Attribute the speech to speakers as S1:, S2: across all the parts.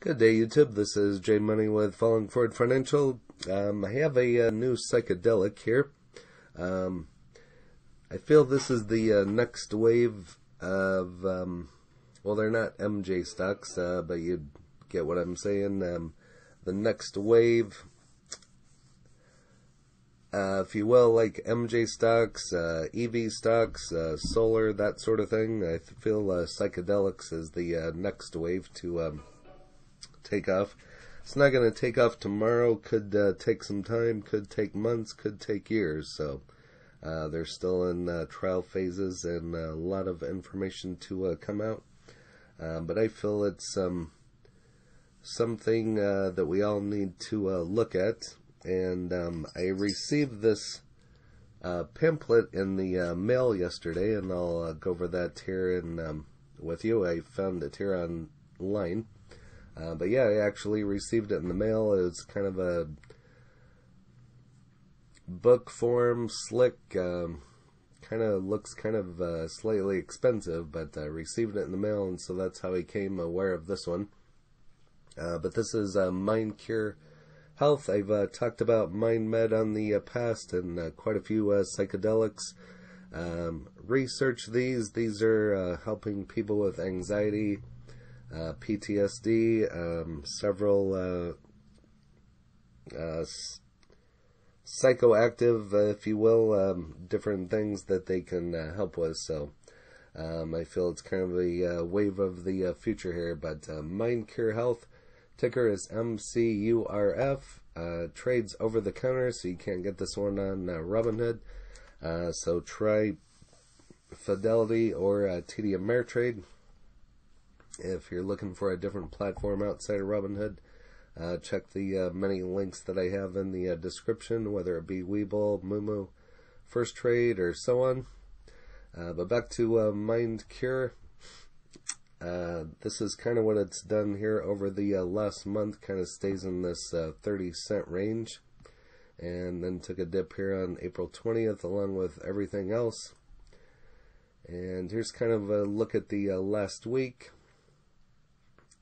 S1: Good day, YouTube. This is Jay Money with Falling Forward Financial. I have a new psychedelic here. I feel this is the next wave of, well, they're not MJ stocks, but you get what I'm saying. The next wave, if you will, like MJ stocks, EV stocks, solar, that sort of thing. I feel psychedelics is the next wave to take off. It's not going to take off tomorrow. Could take some time, could take months, could take years. So they're still in trial phases and a lot of information to come out. But I feel it's something that we all need to look at. And I received this pamphlet in the mail yesterday, and I'll go over that here with you. I found it here online. But yeah, I actually received it in the mail. It was kind of a book form, slick, kind of looks kind of slightly expensive, but I received it in the mail, and so that's how I came aware of this one. But this is MCURF Health. I've talked about MindMed on the past and quite a few psychedelics. Research these. These are helping people with anxiety, PTSD, several psychoactive, if you will, different things that they can help with. So I feel it's kind of a wave of the future here. But MindCure Health, ticker is MCURF, trades over the counter, so you can't get this one on Robinhood. So try Fidelity or TD Ameritrade. If you're looking for a different platform outside of Robinhood, check the many links that I have in the description, whether it be Webull, Moomoo, Firstrade, or so on. But back to MindCure. This is kind of what it's done here over the last month. Kind of stays in this 30-cent range. And then took a dip here on April 20th along with everything else. And here's kind of a look at the last week.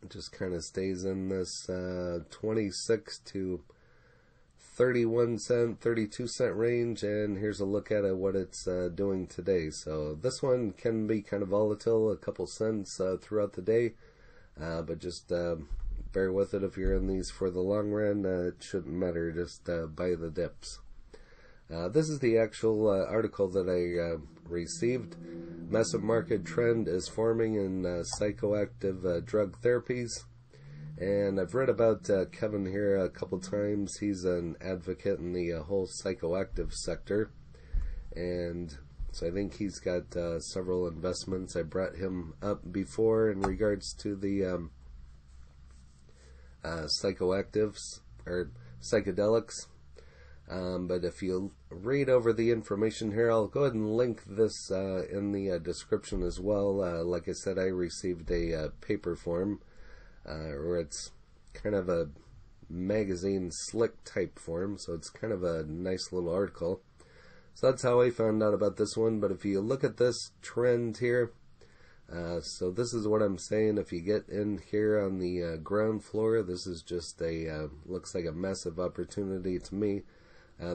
S1: It just kind of stays in this 26 to 31 cent, 32 cent range, and here's a look at what it's doing today. So this one can be kind of volatile, a couple cents throughout the day, but just bear with it if you're in these for the long run. It shouldn't matter, just buy the dips. This is the actual article that I received. Massive market trend is forming in psychoactive drug therapies. And I've read about Kevin here a couple times. He's an advocate in the whole psychoactive sector. And so I think he's got several investments. I brought him up before in regards to the psychoactives or psychedelics. But if you read over the information here, I'll go ahead and link this in the description as well. Like I said, I received a paper form, or it's kind of a magazine slick type form, so it's kind of a nice little article. So that's how I found out about this one. But if you look at this trend here, so this is what I'm saying. If you get in here on the ground floor, this is just a looks like a massive opportunity to me.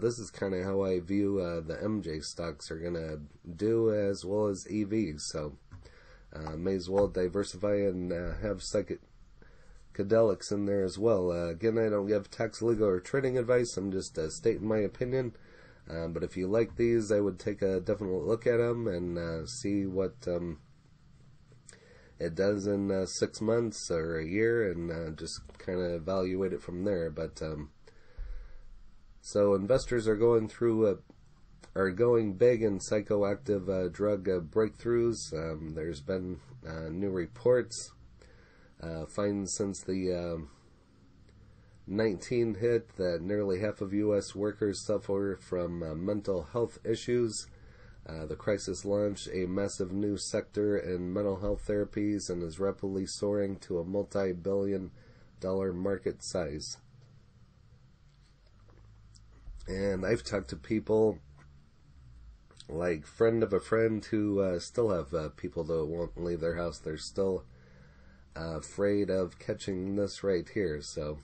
S1: This is kind of how I view the MJ stocks are going to do, as well as EVs. So may as well diversify and have psychedelics in there as well. Again, I don't give tax, legal, or trading advice. I'm just stating my opinion. But if you like these, I would take a definite look at them and see what it does in 6 months or a year, and just kind of evaluate it from there. But so investors are going big in psychoactive drug breakthroughs. There's been new reports. Finds since the 19 hit that nearly half of U.S. workers suffer from mental health issues. The crisis launched a massive new sector in mental health therapies and is rapidly soaring to a multi-billion-dollar market size. And I've talked to people like friend of a friend who still have people that won't leave their house. They're still afraid of catching this right here. So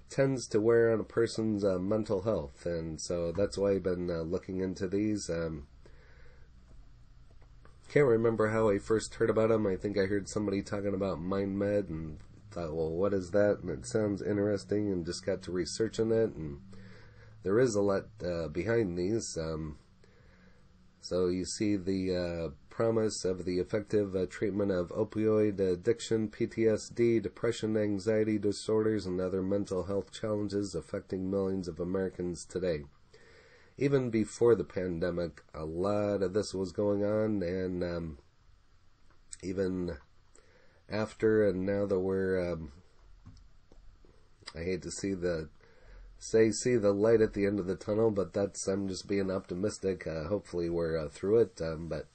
S1: tends to wear on a person's mental health, and so that's why I've been looking into these. Can't remember how I first heard about them. I think I heard somebody talking about MindMed and thought, well, what is that? And it sounds interesting, and just got to researching it, and there is a lot behind these. So you see the promise of the effective treatment of opioid addiction, PTSD, depression, anxiety disorders, and other mental health challenges affecting millions of Americans today. Even before the pandemic, a lot of this was going on, and even after, and now that we're, I hate to see the light at the end of the tunnel, but I'm just being optimistic. Hopefully we're through it, but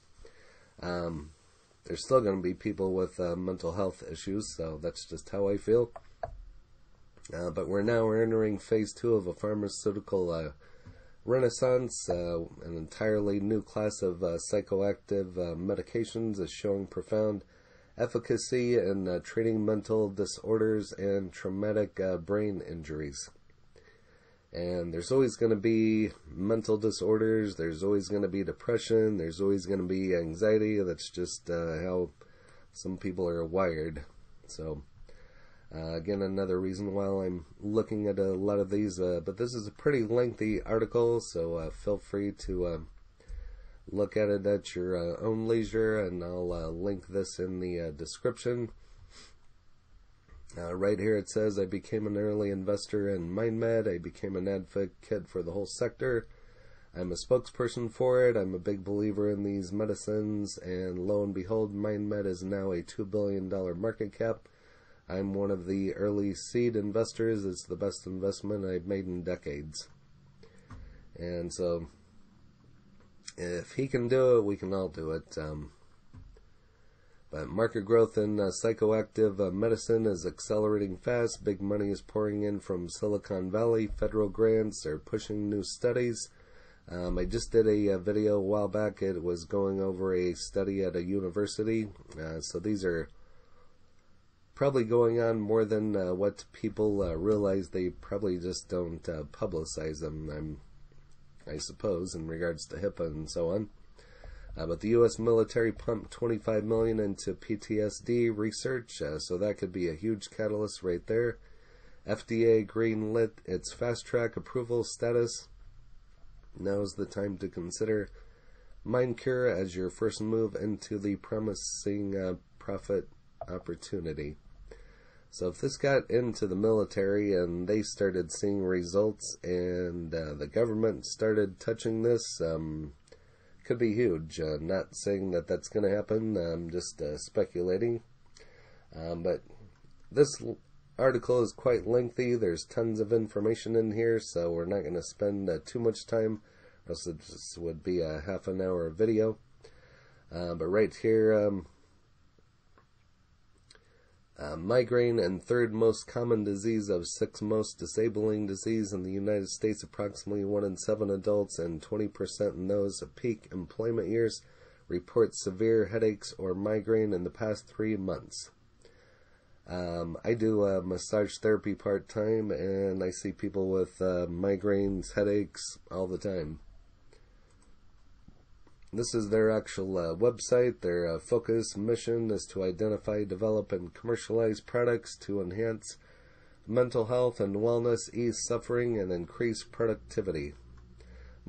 S1: there's still going to be people with mental health issues, so that's just how I feel. But we're entering phase 2 of a pharmaceutical renaissance. An entirely new class of psychoactive medications is showing profound efficacy in treating mental disorders and traumatic brain injuries. And there's always going to be mental disorders, there's always going to be depression, there's always going to be anxiety. That's just how some people are wired. So, again, another reason why I'm looking at a lot of these. But this is a pretty lengthy article, so feel free to look at it at your own leisure, and I'll link this in the description. Right here it says, I became an early investor in MindMed. I became an advocate for the whole sector. I'm a spokesperson for it. I'm a big believer in these medicines, and lo and behold, MindMed is now a $2 billion market cap. I'm one of the early seed investors. It's the best investment I've made in decades. And so, if he can do it, we can all do it. But market growth in psychoactive medicine is accelerating fast. Big money is pouring in from Silicon Valley. Federal grants are pushing new studies. I just did a video a while back. It was going over a study at a university. So these are probably going on more than what people realize. They probably just don't publicize them, I suppose, in regards to HIPAA and so on. But the U.S. military pumped $25 million into PTSD research, so that could be a huge catalyst right there. FDA greenlit its fast-track approval status. Now's the time to consider MindCure as your first move into the promising profit opportunity. So if this got into the military and they started seeing results, and the government started touching this, could be huge. Not saying that that's going to happen. I'm just speculating. But this article is quite lengthy. There's tons of information in here, so we're not going to spend too much time, or else it just would be a half an hour video. But right here, migraine and third most common disease of sixth most disabling disease in the United States. Approximately 1 in 7 adults and 20% in those of peak employment years report severe headaches or migraine in the past 3 months. I do massage therapy part-time, and I see people with migraines, headaches all the time. This is their actual website. Their focus mission is to identify, develop, and commercialize products to enhance mental health and wellness, ease suffering, and increase productivity.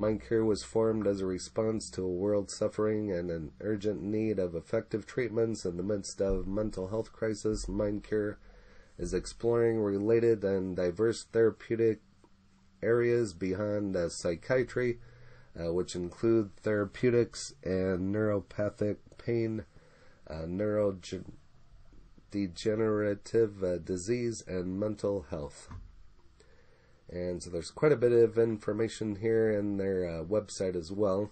S1: MindCure was formed as a response to a world suffering and an urgent need of effective treatments in the midst of mental health crisis. MindCure is exploring related and diverse therapeutic areas beyond psychiatry, which include therapeutics and neuropathic pain, neurodegenerative disease, and mental health. And so there's quite a bit of information here in their website as well.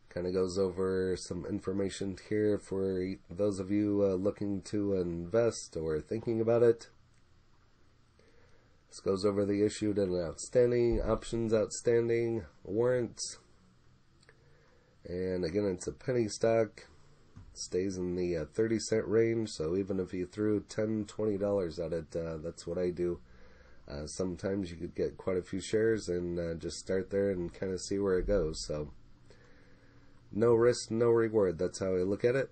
S1: Kind of goes over some information here for those of you looking to invest or thinking about it. This goes over the issued and outstanding, options outstanding, warrants. And again, it's a penny stock. stays in the 30-cent range. So even if you threw $10, $20 at it, that's what I do. Sometimes you could get quite a few shares and just start there and kind of see where it goes. So no risk, no reward. That's how I look at it.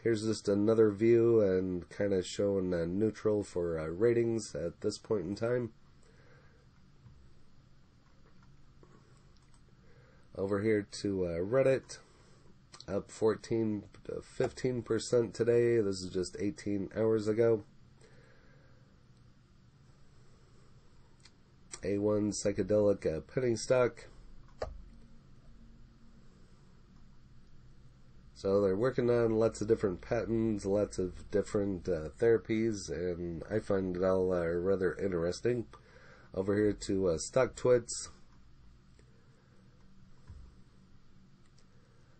S1: Here's just another view and kind of showing neutral for ratings at this point in time. Over here to Reddit, up 14 to 15% today. This is just 18 hours ago. A1 Psychedelic penny stock. So they're working on lots of different patents, lots of different therapies, and I find it all rather interesting. Over here to StockTwits.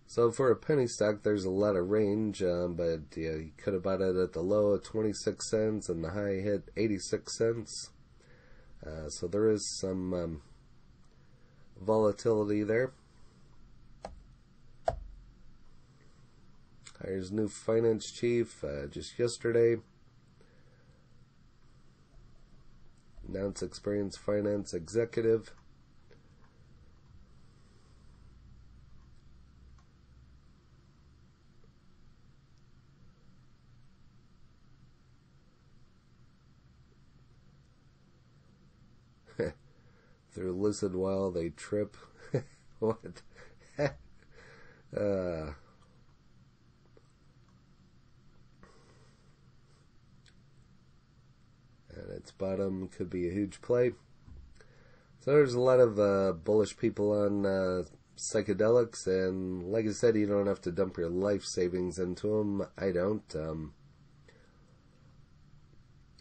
S1: So for a penny stock, there's a lot of range, but you could have bought it at the low of 26 cents and the high hit 86 cents. So there is some volatility there. Here's new finance chief just yesterday. Announced experienced finance executive. Through lucid while they trip. What? And its bottom could be a huge play. So there's a lot of bullish people on psychedelics, and like I said, you don't have to dump your life savings into them. I don't.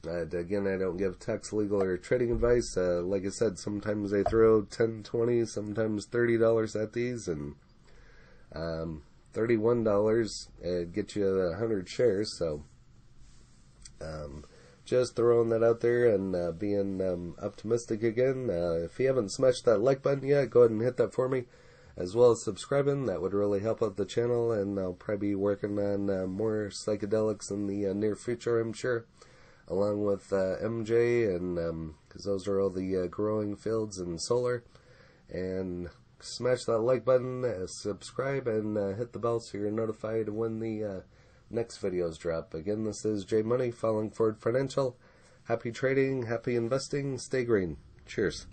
S1: Again, I don't give tax, legal, or trading advice. Like I said, sometimes they throw $10, $20, sometimes $30 at these, and $31 get you 100 shares. So just throwing that out there and being optimistic again. If you haven't smashed that like button yet, go ahead and hit that for me, as well as subscribing. That would really help out the channel, and I'll probably be working on more psychedelics in the near future, I'm sure, along with MJ, and because those are all the growing fields in solar. And smash that like button, subscribe, and hit the bell so you're notified when the next videos drop. Again, this is J Money, Falling Forward Financial. Happy trading, happy investing, stay green. Cheers.